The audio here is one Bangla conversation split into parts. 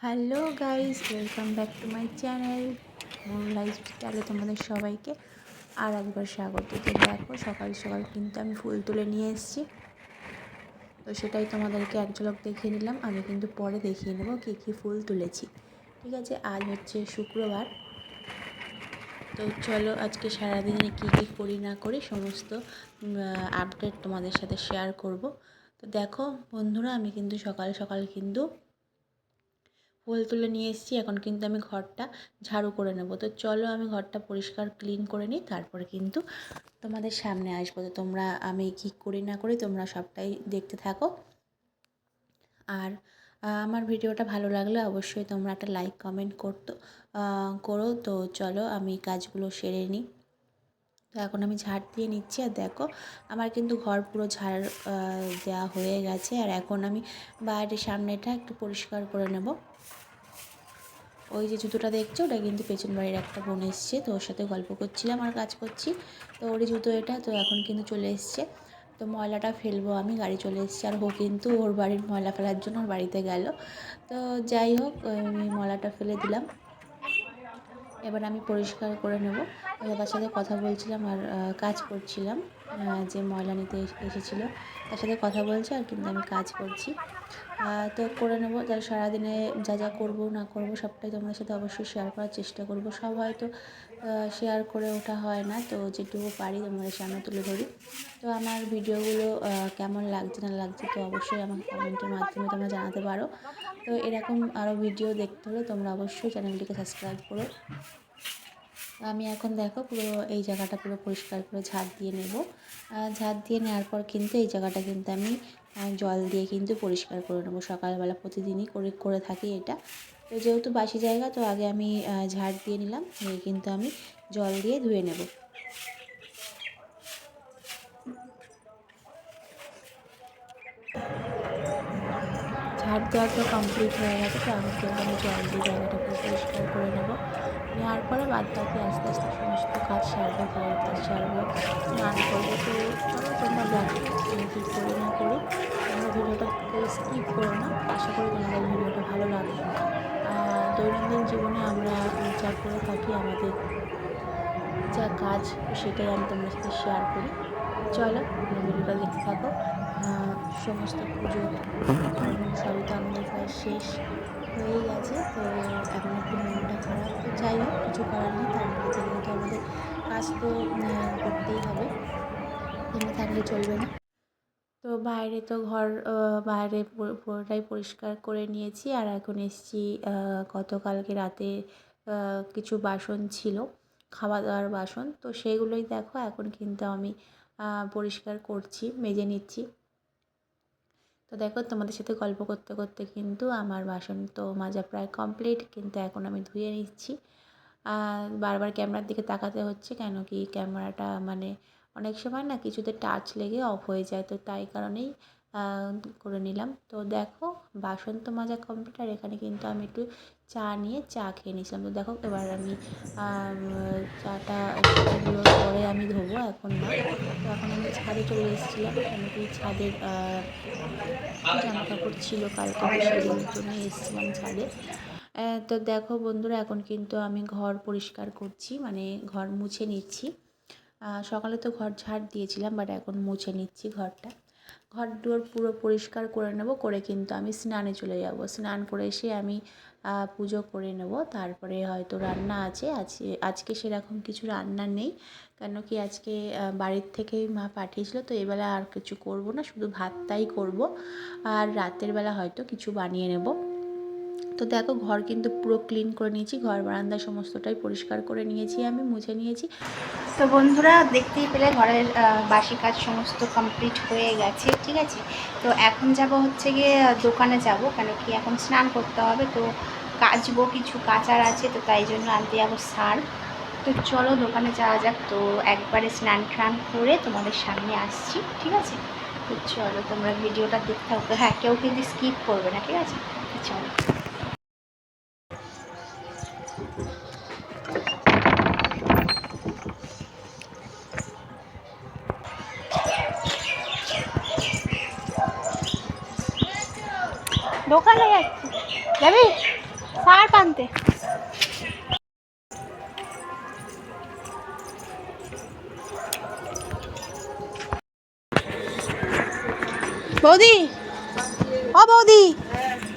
Hello guys, welcome back to my channel more লাইফস্টাইলে তোমাদের সবাইকে আর একবার স্বাগত। তো দেখো, সকাল সকাল কিন্তু আমি ফুল তুলে নিয়ে এসেছি। তো সেটাই তোমাদেরকে এক ঝলক দেখিয়ে নিলাম। আমি কিন্তু পরে দেখিয়ে নেবো কী কী ফুল তুলেছি। ঠিক আছে, আজ হচ্ছে শুক্রবার। তো চলো, আজকে সারাদিনে কী কী করি না করি সমস্ত আপডেট তোমাদের সাথে শেয়ার করব। তো দেখো বন্ধুরা, আমি কিন্তু সকাল সকাল কিন্তু ফুল তুলে নিয়ে এসেছি। এখন কিন্তু আমি ঘরটা ঝাড়ু করে নেব। তো চলো, আমি ঘরটা পরিষ্কার ক্লিন করে নিই, তারপরে কিন্তু তোমাদের সামনে আসবো। তো তোমরা আমি কী করি না করি তোমরা সবটাই দেখতে থাকো। আর আমার ভিডিওটা ভালো লাগলে অবশ্যই তোমরা একটা লাইক কমেন্ট করো। তো চলো, আমি কাজগুলো সেরে নিই। তো এখন আমি ঝাড় দিয়ে নিচ্ছি। আর দেখো, আমার কিন্তু ঘর পুরো ঝাড় দেওয়া হয়ে গেছে। আর এখন আমি বাইরের সামনেটা একটু পরিষ্কার করে নেব। ওই যে জুতোটা দেখছো, ওটা কিন্তু পেছন বাড়ির একটা বোন এসছে, তো ওর সাথে গল্প করছিলাম আর কাজ করছি। তো ওরই জুতো এটা। তো এখন কিন্তু চলে এসছে। তো ময়লাটা ফেলবো, আমি গাড়ি চলে এসছে। আর ও কিন্তু ওর বাড়ির ময়লা ফেলার জন্য ওর বাড়িতে গেল। তো যাই হোক, আমি ময়লাটা ফেলে দিলাম। এবার আমি পরিষ্কার করে নেব। দাদার সাথে কথা বলছিলাম আর কাজ করছিলাম। যে ময়লা নিতে এসেছিলো তার সাথে কথা বলছি আর কিন্তু আমি কাজ করছি। তো করে নেব। তাই সারাদিনে যা যা করবো না করবো সবটাই তোমাদের সাথে অবশ্যই শেয়ার করার চেষ্টা করব। সব হয়তো শেয়ার করে ওঠা হয় না, তো যেটুকু পারি তোমাদের সামনে তুলে ধরি। তো আমার ভিডিওগুলো কেমন লাগছে না লাগছে তো অবশ্যই আমাকে কমেন্টের মাধ্যমে তোমরা জানাতে পারো। তো এরকম আরও ভিডিও দেখতে হলে তোমরা অবশ্যই চ্যানেলটিকে সাবস্ক্রাইব করো। আমি এখন দেখো পুরো এই জায়গাটা পুরো পরিষ্কার করে ঝাড় দিয়ে নেব। ঝাড় দিয়ে নেওয়ার পর কিন্তু এই জায়গাটা কিন্তু আমি জল দিয়ে কিন্তু পরিষ্কার করে নেব। সকালবেলা প্রতিদিনই করে থাকি এটা। তো যেহেতু বাসি জায়গা, তো আগে আমি ঝাড় দিয়ে নিলাম, নিয়ে কিন্তু আমি জল দিয়ে ধুয়ে নেব। ঝাড় দেওয়ার পর কমপ্লিট হয়ে গেছে। তো এখন কিন্তু আমি জল দিয়ে জায়গাটা পুরো পরিষ্কার করে নেব। নেওয়ার পরে বাদ বাকি আস্তে আস্তে সমস্ত কাজ সারবো, ঘরের কাজ সারবো, স্নান করবো। তো চলো, তোমরা দেখো কী করি না করি। তোমরা ভিডিওটা কেউ স্কিপ করো না। আশা করি তোমাদের ভিডিওটা ভালো লাগবে। দৈনন্দিন জীবনে আমরা যা করে থাকি, আমাদের যা কাজ, সেটাই আমি তোমাদের সাথে শেয়ার করি। চলো, ভিডিওটা দেখতে থাকো। সমস্ত পুজো সবই তো আমাদের প্রায় শেষ হয়ে গেছে। তো এখন একটু মনটা খারাপ, তো যাই হোক, কিছু করার নেই। তার মধ্যে থেকে তো আমাদের কাজ তো করতেই হবে, থেমে থাকলে চলবে না। তো বাইরে তো ঘর বাইরে পুরোটাই পরিষ্কার করে নিয়েছি। আর এখন এসেছি, গতকালকে রাতে কিছু বাসন ছিল, খাওয়া দাওয়ার বাসন। তো সেগুলোই দেখো এখন কিন্তু আমি পরিষ্কার করছি, মেজে নিচ্ছি। তো দেখো, তোমাদের সাথে গল্প করতে করতে কিন্তু আমার বাসন তো মাজা প্রায় কমপ্লিট, কিন্তু এখন আমি ধুয়ে নিচ্ছি। বারবার ক্যামেরার দিকে তাকাতে হচ্ছে, কেন কি ক্যামেরাটা মানে অনেক সময় না কিছুতে টাচ লেগে অফ হয়ে যায়, তো তাই কারণেই করে নিলাম। তো দেখো, বাসন তো মাজা কমপ্লিট। আর এখানে কিন্তু আমি একটু চা নিয়ে চা খেয়ে নিয়েছিলাম। তো দেখো, এবার আমি চাটা এগুলো পরে আমি ধোবো, এখন না। তো এখন আমি ছাদে চলে এসেছিলাম, কেন কি ছাদের জামা কাপড় ছিল কালকে, তো সেগুলোর জন্য এসেছিলাম ছাদে। তো দেখো বন্ধুরা, এখন কিন্তু আমি ঘর পরিষ্কার করছি, মানে ঘর মুছে নিচ্ছি। সকালে তো ঘর ঝাড় দিয়েছিলাম, বাট এখন মুছে নিচ্ছি ঘরটা। ঘর দুয়ার পুরো পরিষ্কার করে নেব, করে কিন্তু আমি স্নানে চলে যাব। স্নান করে এসে আমি পুজো করে নেব, তারপরে হয়তো রান্না আছে। আজকে সেরকম কিছু রান্না নেই, কেন কি আজকে বাড়ির থেকেই মা পাঠিয়েছিল। তো এবেলা আর কিছু করব না, শুধু ভাতটাই করব। আর রাতের বেলা হয়তো কিছু বানিয়ে নেব। তো দেখো, ঘর কিন্তু পুরো ক্লিন করে নিয়েছি, ঘর বারান্দা সমস্তটাই পরিষ্কার করে নিয়েছি, আমি মুছে নিয়েছি। তো বন্ধুরা, দেখতেই পেলে ঘরের বাসি কাজ সমস্ত কমপ্লিট হয়ে গেছে। ঠিক আছে, তো এখন যাব হচ্ছে গিয়ে দোকানে যাব, কেন কি এখন স্নান করতে হবে। তো কাচবো, কিছু কাচার আছে, তো তাই জন্য আনতে যাবো সার্ফ। তো চলো দোকানে যাওয়া যাক। তো একবারে স্নান টান করে তোমাদের সামনে আসছি, ঠিক আছে। তো চলো, তোমরা ভিডিওটা দেখতে থাকো। হ্যাঁ, কেউ কিন্তু স্কিপ করবে না, ঠিক আছে। চলো। দোকানে যাচ্ছি, যাবি? সার পানতে বৌদি, ও বৌদি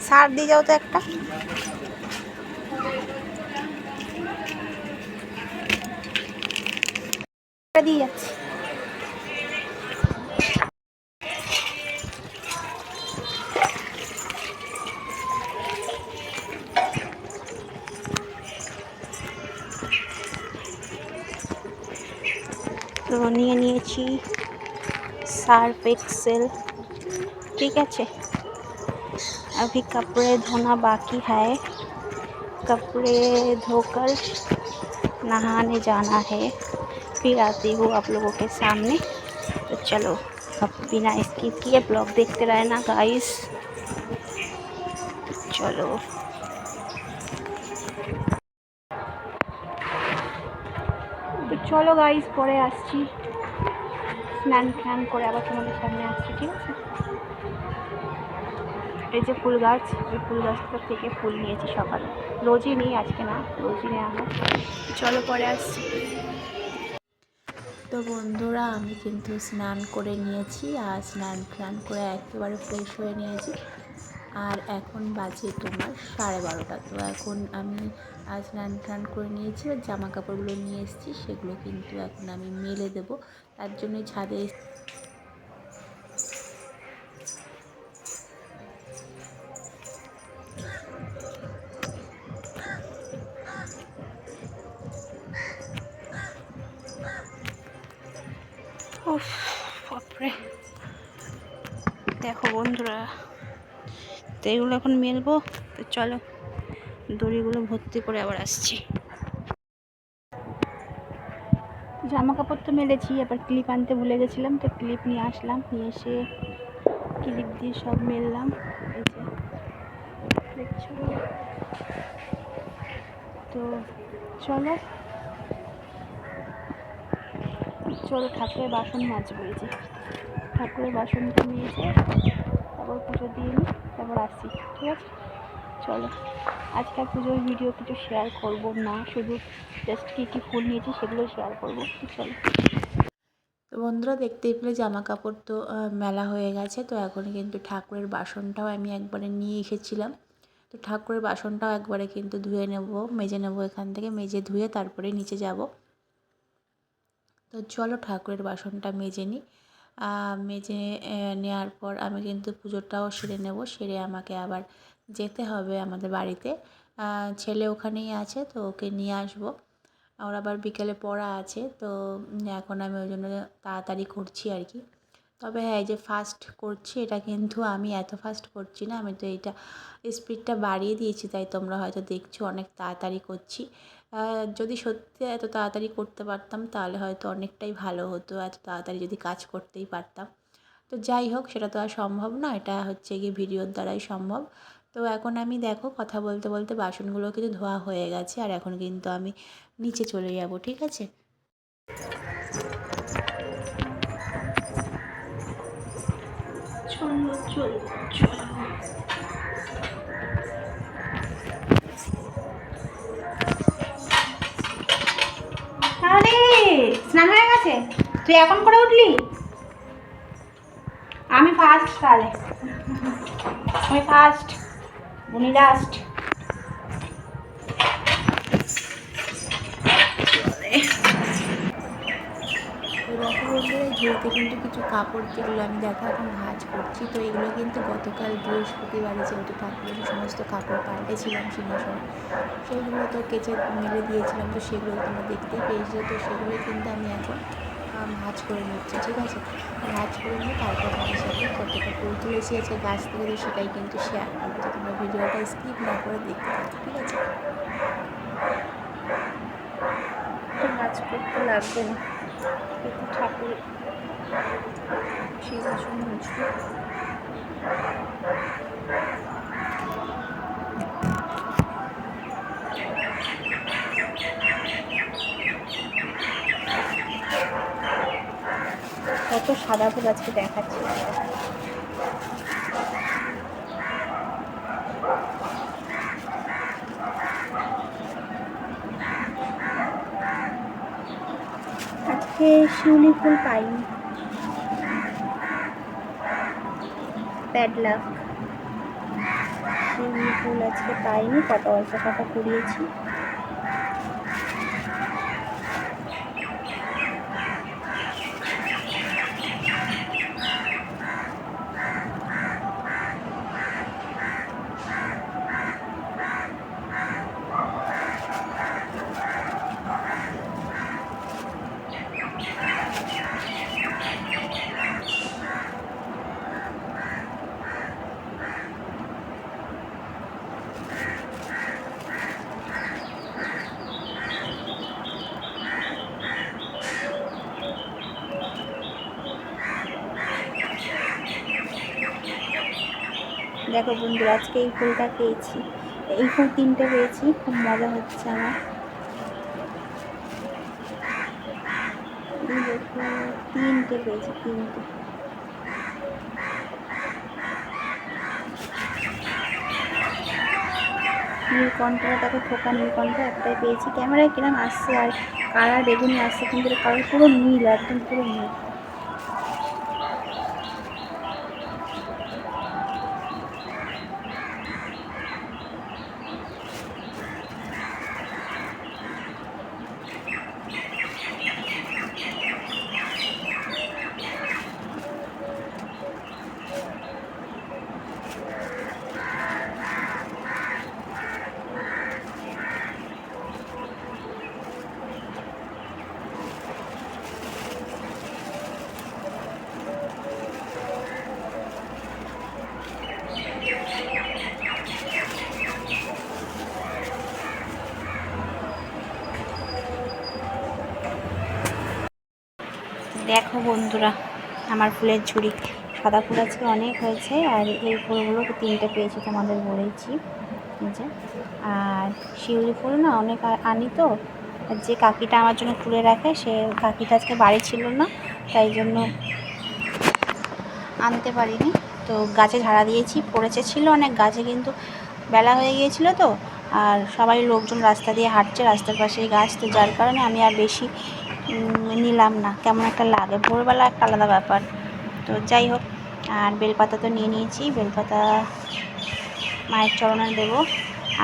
সার দিয়ে যাও তো একটা। দিয়ে যাচ্ছি। তো নিয়ে নিয়েছি सर्फ एक्सेल। ठीक है, अभी कपड़े धोना बाकी है, कपड़े धोकर नहाने जाना है, फिर आती हूँ आप लोगों के सामने। तो चलो अब बिना स्किप किए ब्लॉग देखते रहना गाइस। चलो तो चलो गाइस পরে আসছি, স্নান টান করে আবার তোমাদের সামনে আসছি। ঠিক আছে, এই যে ফুল গাছ, এই ফুল গাছটা থেকে ফুল নিয়েছি সকালে, রোজই নিই, আজকে না, রোজই নেওয়া হয়। চলো পরে আসছি। তো বন্ধুরা আমি কিন্তু স্নান করে নিয়েছি, আর স্নান টান করে একেবারে ফ্রেশ হয়ে নিয়েছি। আর এখন বাজে তোমার 12:30। তো এখন আমি স্নান টান করে নিয়েছি, আর জামা কাপড়গুলো নিয়ে এসেছি, সেগুলো কিন্তু এখন আমি মেলে দেবো। তার জন্যই ছাদে বাপরে দেখো বন্ধুরা, তো এগুলো এখন মেলবো। তো চলো দড়িগুলো ভর্তি করে আবার আসছি। জামা কাপড় তো মেলেছি, এবার ক্লিপ আনতে ভুলে গেছিলাম, তো ক্লিপ নিয়ে আসলাম, নিয়ে এসে ক্লিপ দিয়ে সব মেললাম। এই যে দেখছো, তো চলো চলো ঠাকুরের বাসন মাজবো। এই যে ঠাকুরের বাসনটা নিয়েছে, তারপর পুজো দিয়ে নিই, তারপর আসছি। ঠিক আছে, চলো। আজকে পুজোর ভিডিও কিছু শেয়ার করব না, শুধু জাস্ট কী কী ফুল নিয়েছি সেগুলো শেয়ার করবো। চলো। তো বন্ধুরা দেখতেই পেলে জামা কাপড় তো মেলা হয়ে গেছে। তো এখন কিন্তু ঠাকুরের বাসনটাও আমি একবারে নিয়ে এসেছিলাম। তো ঠাকুরের বাসনটাও একবারে কিন্তু ধুয়ে নেব, মেজে নেব, এখান থেকে মেজে ধুয়ে তারপরে নিচে যাব। তো চলো ঠাকুরের বাসনটা মেজে নিই। মেজে নেওয়ার পর আমি কিন্তু পুজোটাও সেরে নেব, সেরে আমাকে আবার যেতে হবে আমাদের বাড়িতে। ছেলে ওখানেই আছে, তো ওকে নিয়ে আসবো। ওর আবার বিকেলে পড়া আছে, তো এখন আমি ওই জন্য তাড়াতাড়ি করছি আর কি। তবে হ্যাঁ, এই যে ফাস্ট করছি, এটা কিন্তু আমি এত ফাস্ট করছি না, আমি তো এইটা স্পিডটা বাড়িয়ে দিয়েছি, তাই তোমরা হয়তো দেখছো অনেক তাড়াতাড়ি করছি। যদি সত্যি এত তাড়াতাড়ি করতে পারতাম তাহলে হয়তো অনেকটাই ভালো হতো, এত তাড়াতাড়ি যদি কাজ করতেই পারতাম। তো যাই হোক, সেটা তো আর সম্ভব না, এটা হচ্ছে গিয়ে ভিডিওর দ্বারাই সম্ভব। তো এখন আমি দেখো কথা বলতে বলতে বাসনগুলো কিন্তু ধোয়া হয়ে গেছে, আর এখন কিন্তু আমি নিচে চলে যাব। ঠিক আছে, চলো চলো চলো। আরে স্নান হয়ে গেছে, তুই এখন করে উঠলি? আমি ফার্স্ট, তাহলে আমি ফার্স্ট, উনি লাস্ট। তো দেখো বন্ধুরা, ঝুড়িতে কিন্তু কিছু কাপড়, যেগুলো আমি দেখো এখন ভাঁজ করছি। তো এগুলো কিন্তু গতকাল বৃহস্পতিবারে যেহেতু ঠাকুরের সমস্ত কাপড় পাল্টেছিলাম সিংহাসনে, সেইগুলো তো কেচে মেলে দিয়েছিলাম, তো সেগুলো তোমরা দেখতেই পেয়েছো। তো সেগুলোই কিন্তু আমি এখন ভাঁজ করে নিচ্ছি। ঠিক আছে, ভাঁজ করে নিয়ে তারপর তোমাদের সাথে কতটা ফুল তুলেছি আছে গাছ থেকে, তো সেটাই কিন্তু শেয়ার করবো। তো তোমরা ভিডিওটা স্কিপ না করে দেখতে থাকো। ঠিক আছে, ভাঁজ করতে লাগবে না, কিন্তু ঠাকুর সিংহাসন মুছবে। কত সাদা ফুল আজকে দেখাচ্ছি। আজকে শিউলি ফুল পাইনি, ব্যাড লাক। শিউলি ফুল আজকে পাইনি, কটা অল্প কটা কুড়িয়েছি। দেখো বন্ধুরা, আজকে এই ফুলটা পেয়েছি, এই ফুল 3টে পেয়েছি, খুব মজা হচ্ছে আমার। দেখো 3টে পেয়েছি, 3টে। নীলকণ্ঠটা দেখো, থোকা নীলকণ্ঠ একটাই পেয়েছি। ক্যামেরায় কিরম আসছে আর কালার বেগুনি আসছে, কিন্তু কালার পুরো নীল, একদম পুরো নীল। দেখো বন্ধুরা, আমার ফুলের ঝুড়ি, সাদা ফুল আজকে অনেক হয়েছে, আর এই ফুলগুলো 3টে পেয়েছি, তোমাদের বলেছি যে। আর শিউলি ফুল না অনেক আনি তো, যে কাকিটা আমার জন্য তুলে রাখে, সে কাকিটা আজকে বাড়ি ছিল না, তাই জন্য আনতে পারিনি। তো গাছে ঝাড়া দিয়েছি, পড়েছে ছিল অনেক গাছে, কিন্তু বেলা হয়ে গিয়েছিল তো, আর সবাই লোকজন রাস্তা দিয়ে হাঁটছে, রাস্তার পাশেই গাছ, তো যার কারণে আমি আর বেশি নিলাম না, কেমন একটা লাগে, ভোরবেলা একটা আলাদা ব্যাপার। তো যাই হোক, আর বেলপাতা তো নিয়ে নিয়েছি, বেলপাতা মায়ের চরণে দেবো।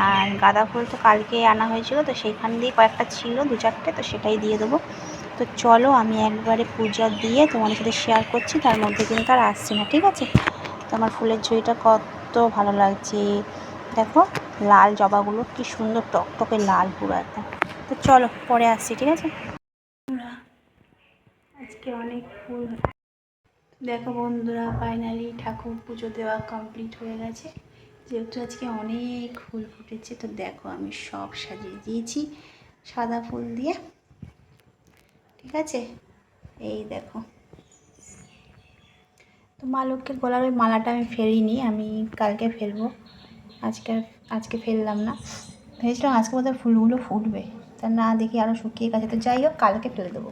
আর গাঁদা ফুল তো কালকে আনা হয়েছিল, তো সেইখান দিয়ে কয়েকটা ছিল, 2-4টে, তো সেটাই দিয়ে দেবো। তো চলো আমি একবারে পূজা দিয়ে তোমাদের সাথে শেয়ার করছি, তার মধ্যে কিন্তু আর আসছি না, ঠিক আছে? তো আমার ফুলের ঝুড়িটা কত ভালো লাগছে, দেখো লাল জবাগুলো কি সুন্দর টকটকে লাল পুরো একদম। তো চলো পরে আসছি, ঠিক আছে? আজকে অনেক ফুল, দেখো বন্ধুরা, ফাইনালি ঠাকুর পুজো দেওয়া কমপ্লিট হয়ে গেছে। যেহেতু আজকে অনেক ফুল ফুটেছে, তো দেখো আমি সব সাজিয়ে দিয়েছি সাদা ফুল দিয়ে, ঠিক আছে? এই দেখো, তো মা লক্ষ্মীর গলার ওই মালাটা আমি ফেলিনি, আমি কালকে ফেলবো, আজকে ফেললাম না। ভেবেছিলাম আজকে বোধহয় ফুলগুলো ফুটবে, তা না দেখি আরও শুকিয়ে গেছে, তো যাই হোক কালকে ফেলে দেবো।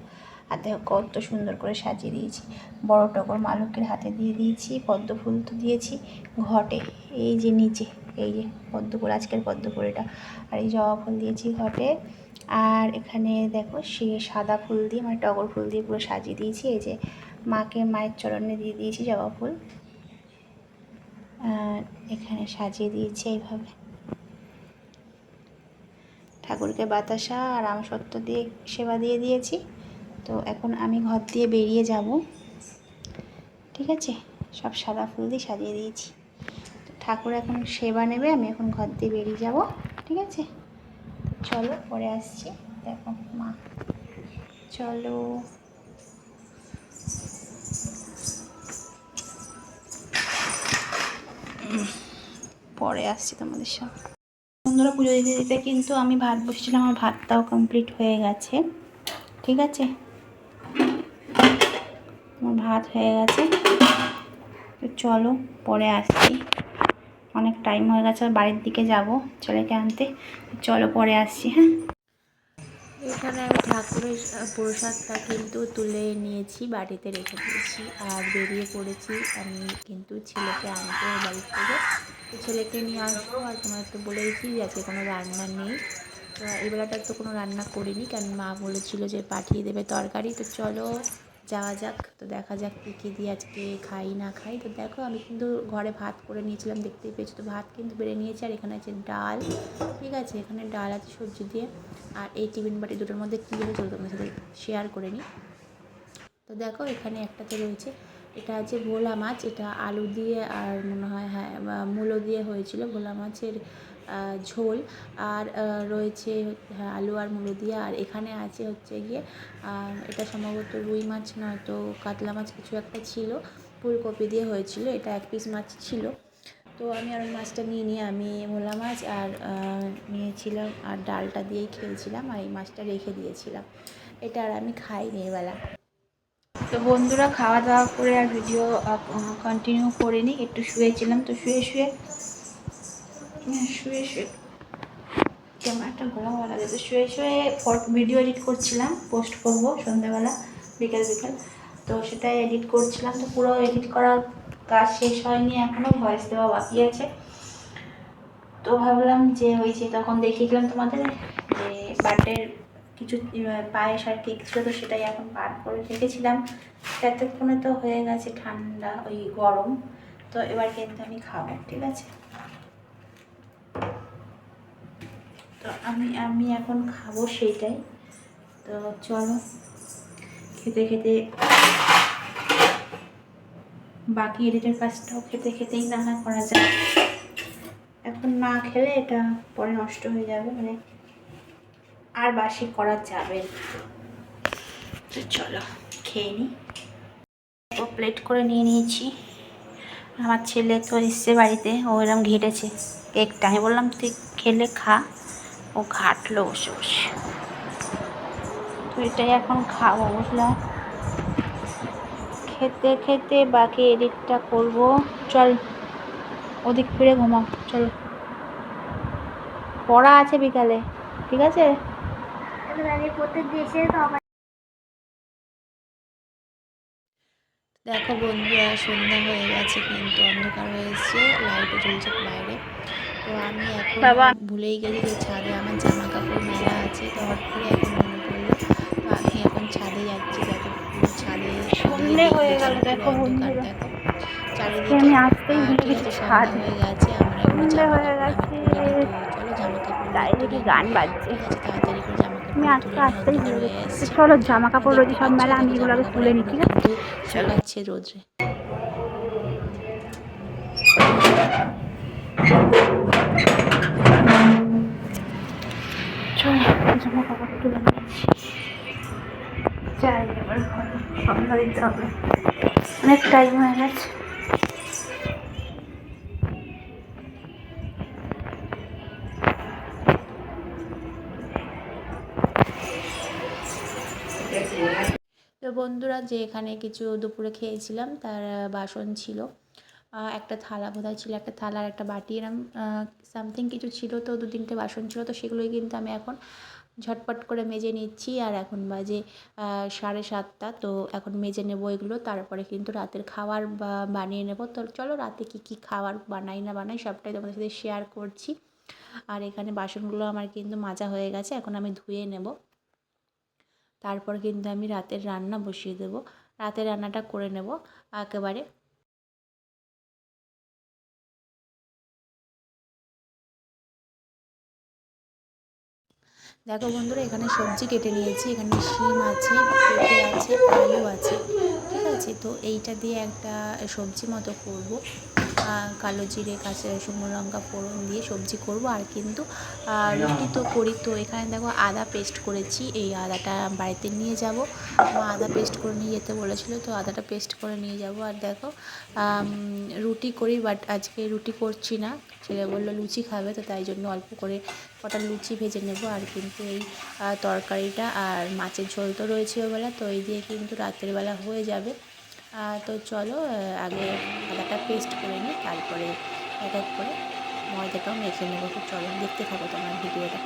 আর দেখো কত সুন্দর করে সাজিয়ে দিয়েছি, বড় টগর মা লক্ষ্মীর হাতে দিয়ে দিয়েছি, পদ্ম ফুল তো দিয়েছি ঘটে, এই যে নিচে এই যে পদ্ম ফুল, আজকের পদ্ম ফুল এটা, আর এই জবা ফুল দিয়েছি ঘটে। আর এখানে দেখো সে সাদা ফুল দিয়ে, মানে টগর ফুল দিয়ে পুরো সাজিয়ে দিয়েছি। এই যে মায়ের চরণে দিয়ে দিয়েছি জবা ফুল, আর এখানে সাজিয়ে দিয়েছি এইভাবে, ঠাকুরকে বাতাসা আর আমসত্ত্ব দিয়ে সেবা দিয়ে দিয়েছি। তো এখন আমি ঘর দিয়ে বেরিয়ে যাব, ঠিক আছে? সব সাদা ফুল দিয়ে সাজিয়ে দিয়েছি, তো ঠাকুর এখন সেবা নেবে, আমি এখন ঘর দিয়ে বেরিয়ে যাব, ঠিক আছে? চলো পরে আসছি, দেখো মা, চলো। পরে আসছি তোমাদের সাথে। বন্ধুরা, পুজো দিতে দিতে কিন্তু আমি ভাত বসেছিলাম, আমার ভাতটাও কমপ্লিট হয়ে গেছে, ঠিক আছে? আমার ভাত হয়ে গেছে, তো চলো পরে আসছি, অনেক টাইম হয়ে গেছে, বাড়ির দিকে যাব ছেলেকে আনতে, চলো পরে আসছি, হ্যাঁ? এখানে আমি ঠাকুরের প্রসাদটা কিন্তু তুলে নিয়েছি, বাড়িতে রেখে দিয়েছি, আর বেরিয়ে পড়েছি আমি কিন্তু ছেলেকে আনতে বাড়ি থেকে। তো ছেলেকে নিয়ে আসবো, আর তোমার তো বলেইছি যে আজকে কোনো রান্না নেই, এই বেলাটা তো কোনো রান্না করিনি, কারণ মা বলেছিল যে পাঠিয়ে দেবে তরকারি। তো চলো যাওয়া যাক, তো দেখা যাক কী কী দিয়ে আজকে খাই না খাই। তো দেখো আমি কিন্তু ঘরে ভাত করে নিয়েছিলাম, দেখতেই পেয়েছি। তো ভাত কিন্তু বেড়ে নিয়েছি, আর এখানে আছে ডাল, ঠিক আছে, এখানে ডাল আছে সবজি দিয়ে। আর এই টিফিন বাটি দুটোর মধ্যে কী হয়েছে তোমার সাথে শেয়ার করে নিই। তো দেখো এখানে একটাতে রয়েছে, এটা আছে ভোলা মাছ, এটা আলু দিয়ে আর মনে হয় হ্যাঁ মূলো দিয়ে হয়েছিল ভোলা মাছের ঝোল। আর রয়েছে হ্যাঁ আলু আর মূলো দিয়ে। আর এখানে আছে হচ্ছে গিয়ে এটা সম্ভবত রুই মাছ নয় তো কাতলা মাছ কিছু একটা ছিল, ফুলকপি দিয়ে হয়েছিল। এটা 1 পিস মাছ ছিল। তো আমি আর মাছটা নিয়ে আমি ভোলা মাছ আর নিয়েছিলাম, আর ডালটা দিয়েই খেয়েছিলাম, আর এই মাছটা রেখে দিয়েছিলাম। এটা আর আমি খাইনি এবেলা। তো বন্ধুরা, খাওয়া দাওয়া করে আর ভিডিও কন্টিনিউ করিনি, একটু শুয়েছিলাম। তো শুয়ে শুয়ে ক্যামেরাটা ঘোরাও লাগে। তো শুয়ে শুয়ে ভিডিও এডিট করছিলাম, পোস্ট করব সন্ধ্যাবেলা বিকেল। তো সেটাই এডিট করছিলাম। তো পুরো এডিট করার কাজ শেষ হয়নি, এখনও ভয়েস দেওয়া বাকি আছে। তো ভাবলাম যে ওই যে তখন দেখিয়েছিলাম তোমাদের যে বার্থডের কিছু পায়েস আর কেক ছিল, তো সেটাই এখন পার করে রেখেছিলাম। এতক্ষণে তো হয়ে গেছে ঠান্ডা, ওই গরম। তো এবার কিন্তু আমি খাবো, ঠিক আছে। তো আমি এখন খাবো সেইটাই। তো চলো খেতে খেতে বাকি এডিটের কাজটাও খেতে খেতেই না হয় করা যায়। এখন না খেলে এটা পরে নষ্ট হয়ে যাবে, মানে আর বাসি করা যাবে না। তো চলো খেয়ে নিই। ও প্লেট করে নিয়ে নিয়েছি। আমার ছেলে তো এসছে বাড়িতে, ও এরম ঘেটেছে কেকটা। আমি বললাম তুই খেলে খা, ও ঘাটলো বসে বসে। তো এটাই এখন খাবো, বুঝলাম। খেতে খেতে বাকি এডিটটা করব। চল ওদিক ফিরে ঘুমাও, চলো। পড়া আছে বিকালে, ঠিক আছে। দেখো বন্ধুরা সন্ধ্যা হয়ে গেছে, কিন্তু অন্ধকার হয়ে এসছে, লাইটও জ্বলছে বাইরে। তো আমি এখনও বাবা ভুলেই গেছি যে ছাদে আমার জামা কাপড় মেলা আছে। তো হট করে এখন মনে পড়লো, তো আমি এখন ছাদে যাচ্ছি। দেখো পুরো ছাদে গিয়ে সন্ধে হয়ে গেল, দেখছিলাম পুরো দেখো অন্ধকার। বন্ধুরা, দেখো আজকে চারিদিকে। আমি আসতেই ভুলে ঠিক গেছি আছে সন্ধ্যা ছাদে। হয়ে গেছে, আমার এখনো সন্ধে জামা হয়ে কাপড় আমি গেছে, তুলিনি। তো চলো জামা কাপড়গুলো চারিদিকে তুলে নিই, গান বাজছে। ঠিক আছে, তাড়াতাড়ি করে জামা আমি কাপড়গুলো আজকে তুলে নিই, আসতেই অন্ধকার ভুলে হয়ে গেছি। তো এসছে। চলো জামা আর কাপড় দেখতে রোজি সব পাচ্ছ মেলা, আমি দেখো এগুলো জামা আগে কাপড় তুলে নিই, এখনো ঠিক আছে। কিন্তু চলো। শুকাচ্ছে রোদ্রে। চলো জামা কাপড় তুলে নিচ্ছি, যাই এবার ঘরে, সন্ধ্যা দিতে হবে, অনেক টাইম হয়ে গেছে। তো বন্ধুরা যে এখানে কিছু দুপুরে খেয়েছিলাম তার বাসন ছিল, একটা থালা বোধহয় ছিল, একটা থালা আর একটা বাটি এরম সামথিং কিছু ছিল। তো 2-3টে বাসন ছিল, তো সেগুলোই কিন্তু আমি এখন ঝটপট করে মেজে নিচ্ছি। আর এখন বাজে 7:30। তো এখন মেজে নেবো এগুলো, তারপরে কিন্তু রাতের খাবার বানিয়ে নেবো। তো চলো রাতে কী কী খাবার বানাই না বানাই সবটাই তোমাদের সাথে শেয়ার করছি। আর এখানে বাসনগুলো আমার কিন্তু মাজা হয়ে গেছে, এখন আমি ধুয়ে নেব। তারপর কিন্তু আমি রাতের রান্না বসিয়ে দেবো, রাতের রান্নাটা করে নেব একেবারে। দেখো বন্ধুরা এখানে সবজি কেটে নিয়েছি, এখানে শিম আছে, পেঁপে আছে, আলু আছে, ঠিক আছে। তো এইটা দিয়ে একটা সবজি মতো করব, কালো জিরে কাঁচা শুকনো লঙ্কা ফোড়ন দিয়ে সবজি করব। আর কিন্তু রুটি তো করি, তো এখানে দেখো আদা পেস্ট করেছি, এই আদাটা বাড়িতে নিয়ে যাব। মা আদা পেস্ট করে নিয়ে যেতে বলেছিল, তো আদাটা পেস্ট করে নিয়ে যাব। আর দেখো রুটি করি, বাট আজকে রুটি করছি না, ছেলে বললো লুচি খাবে, তো তাই জন্য অল্প করে কটা লুচি ভেজে নেব। আর কিন্তু এই তরকারিটা আর মাছের ঝোল তো রয়েছে ওবেলা, তো এই দিয়ে কিন্তু রাতের বেলা হয়ে যাবে। তো চলো আগে আদাটা পেস্ট করে নিই, তারপরে এক এক করে ময়দাটাও মেখে নেবো। তো চলো দেখতে থাকো তোমার ভিডিওটা।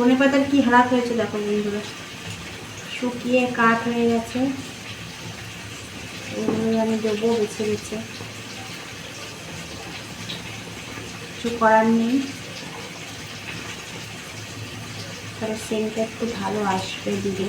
ধনেপাতার কি হালাত হয়েছে দেখো বন্ধুরা, শুকিয়ে কাঠ হয়ে গেছে। এগুলোই আমি দেবো বেছে বেছে, কিছু করার নেই। তাহলে সেন্টটা একটু ভালো আসবে দিলে।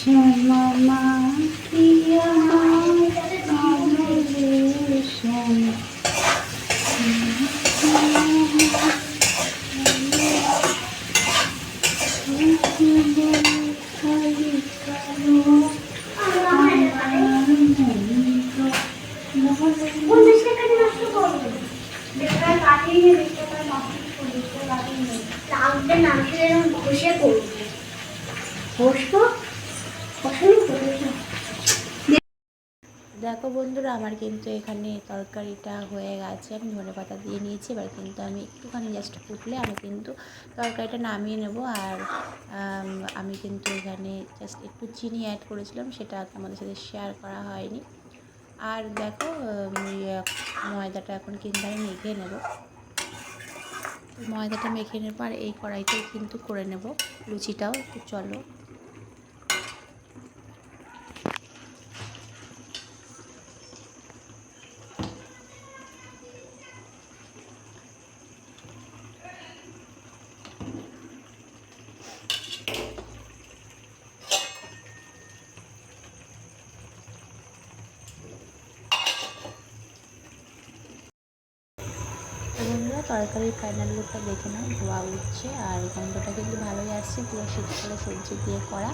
শ্যামা মা কি আমার অমলেশন, দেখো বন্ধুরা, আমার কিন্তু এখানে তরকারিটা হয়ে গেছে। আমি ধনেপাতা দিয়ে নিয়েছি। এবার কিন্তু আমি একটুখানি জাস্ট ফুটলে আমি কিন্তু তরকারিটা নামিয়ে নেব। আর আমি কিন্তু এখানে জাস্ট একটু চিনি অ্যাড করেছিলাম, সেটা তোমাদের সাথে শেয়ার করা হয়নি। আর দেখো ময়দাটা এখন কিন্তু আমি মেখে নেব। ময়দাটা মেখে নেব আর এই কড়াইটাই কিন্তু করে নেব লুচিটাও। তো চলো। বন্ধুরা, তরকারির ফাইনাল লুকটা দেখে নাও। ধোয়া উঠছে আর গন্ধটা কিন্তু ভালোই আসছে, পুরো শীতকালে সবজি দিয়ে করা।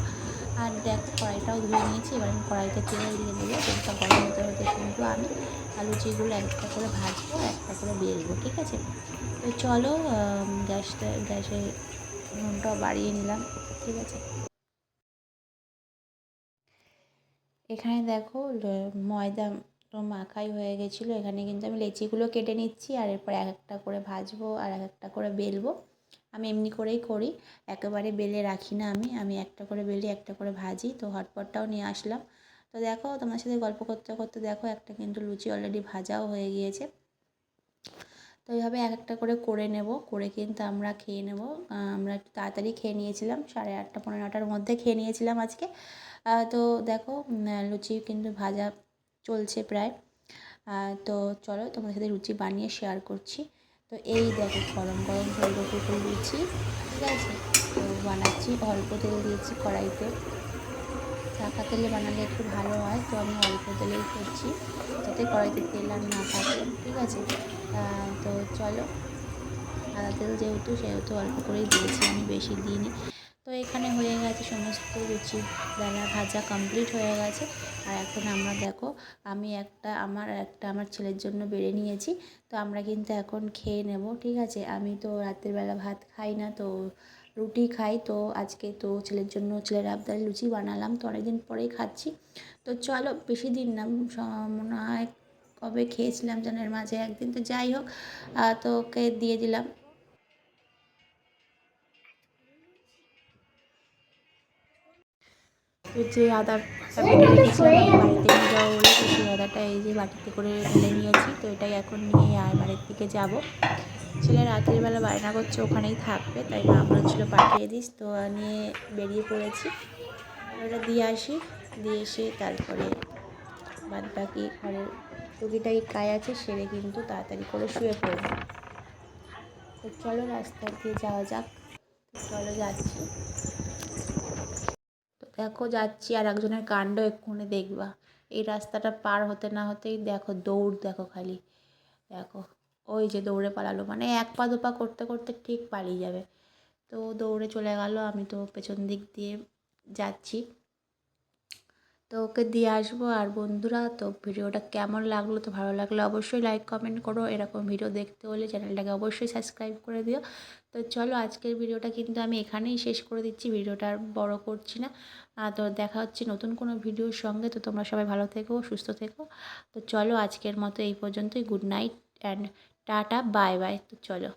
আর দেখো কড়াইটাও ধুয়ে নিয়েছি। এবার আমি কড়াইতে তেল দিয়ে দেবো। তেলটা গরম হতে হতে কিন্তু আমি লুচিগুলো একটা করে ভাজবো, একটা করে বেলবো, ঠিক আছে? তো চলো, গ্যাসে নুনটাও বাড়িয়ে নিলাম, ঠিক আছে? এখানে দেখো ময়দা তো মাখাই হয়ে গেছিলো। এখানে কিন্তু আমি লেচিগুলো কেটে নিচ্ছি আর এরপর এক একটা করে ভাজবো আর এক একটা করে বেলবো। আমি এমনি করেই করি, একেবারে বেলে রাখি না। আমি একটা করে বেলি, একটা করে ভাজি। তো হটপটটাও নিয়ে আসলাম। তো দেখো তোমার সাথে গল্প করতে করতে দেখো একটা কিন্তু লুচি অলরেডি ভাজাও হয়ে গিয়েছে। তো এইভাবে এক একটা করে নেব, করে কিন্তু আমরা খেয়ে নেব। আমরা একটু তাড়াতাড়ি খেয়ে নিয়েছিলাম, 8:30 পৌনে 9টার মধ্যে খেয়ে নিয়েছিলাম আজকে। তো দেখো লুচি কিন্তু ভাজা চলছে প্রায়। তো চলো তোমাদের সাথে লুচি বানিয়ে শেয়ার করছি। তো এই দেখো গরম গরম ফুলকো লুচি, ঠিক আছে? তো বানাচ্ছি, অল্প তেল দিয়েছি কড়াইতে। চাপা তেলে বানালে একটু ভালো হয়, তো আমি অল্প তেলেই করছি যাতে কড়াইতে তেল আর না থাকে, ঠিক আছে? তো চলো, সাদা তেল সেহেতু অল্প করেই দিয়েছি, আমি বেশি দিইনি। তো এখানে হয়ে গেছে সমস্ত লুচি বেলা ভাজা কমপ্লিট হয়ে গেছে। আর এখন আমরা দেখো আমার ছেলের জন্য বেড়ে নিয়েছি। তো আমরা কিন্তু এখন খেয়ে নেব, ঠিক আছে? আমি তো রাতের বেলা ভাত খাই না, তো রুটি খাই। তো আজকে তো ছেলের আবদারে লুচি বানালাম, তো অনেকদিন পরেই খাচ্ছি। তো চলো, বেশি দিন না, মনে হয় কবে খেয়েছিলাম যেন এর মাঝে একদিন। তো যাই হোক, তো ওকে দিয়ে দিলাম। তো যে আদাটা বেটে রেখেছিলাম আমি বাড়িতে নিয়ে যাবো বলে, তো সেই আদাটা এই যে বাটিতে করে ঢেলে নিয়েছি। তো এটাই এখন নিয়ে আর বাড়ির দিকে যাব। ছেলে রাত্রিবেলা বায়না করছে ওখানেই থাকবে, তাই মা বলেছিল পাঠিয়ে দিস। তো নিয়ে বেরিয়ে পড়েছি। ওটা দিয়ে আসি, দিয়ে এসে তারপরে বাদ বাকি ঘরের টুকিটাকি কাজ আছে সেরে কিন্তু তাড়াতাড়ি করে শুয়ে পড়বো। তো চলো রাস্তা দিয়ে যাওয়া যাক। তো চলো যাচ্ছি। তো দেখো যাচ্ছি, আর একজনের কাণ্ড এক্ষুনি দেখবা। এই রাস্তাটা পার হতে না হতেই দেখো দৌড়, দেখো খালি দেখো, ওই যে দৌড়ে পালালো, মানে এক পা দুপা করতে করতে ঠিক পালিয়ে যাবে। তো দৌড়ে চলে গেল, আমি তো পেছন দিক দিয়ে যাচ্ছি। তো ওকে দিয়ে আসবো। আর বন্ধুরা, তো ভিডিওটা কেমন লাগলো, তো ভালো লাগলে অবশ্যই লাইক কমেন্ট করো। এরকম ভিডিও দেখতে হলে চ্যানেলটাকে অবশ্যই সাবস্ক্রাইব করে দিও। তো চলো, আজকের ভিডিওটা কিন্তু আমি এখানেই শেষ করে দিচ্ছি, ভিডিওটা আর বড় করছি না। তো দেখা হচ্ছে নতুন কোনো ভিডিওর সঙ্গে। তো তোমরা সবাই ভালো থেকো, সুস্থ থেকো। তো চলো, আজকের মতো এই পর্যন্তই। Good night and tata, bye bye. তো চলো।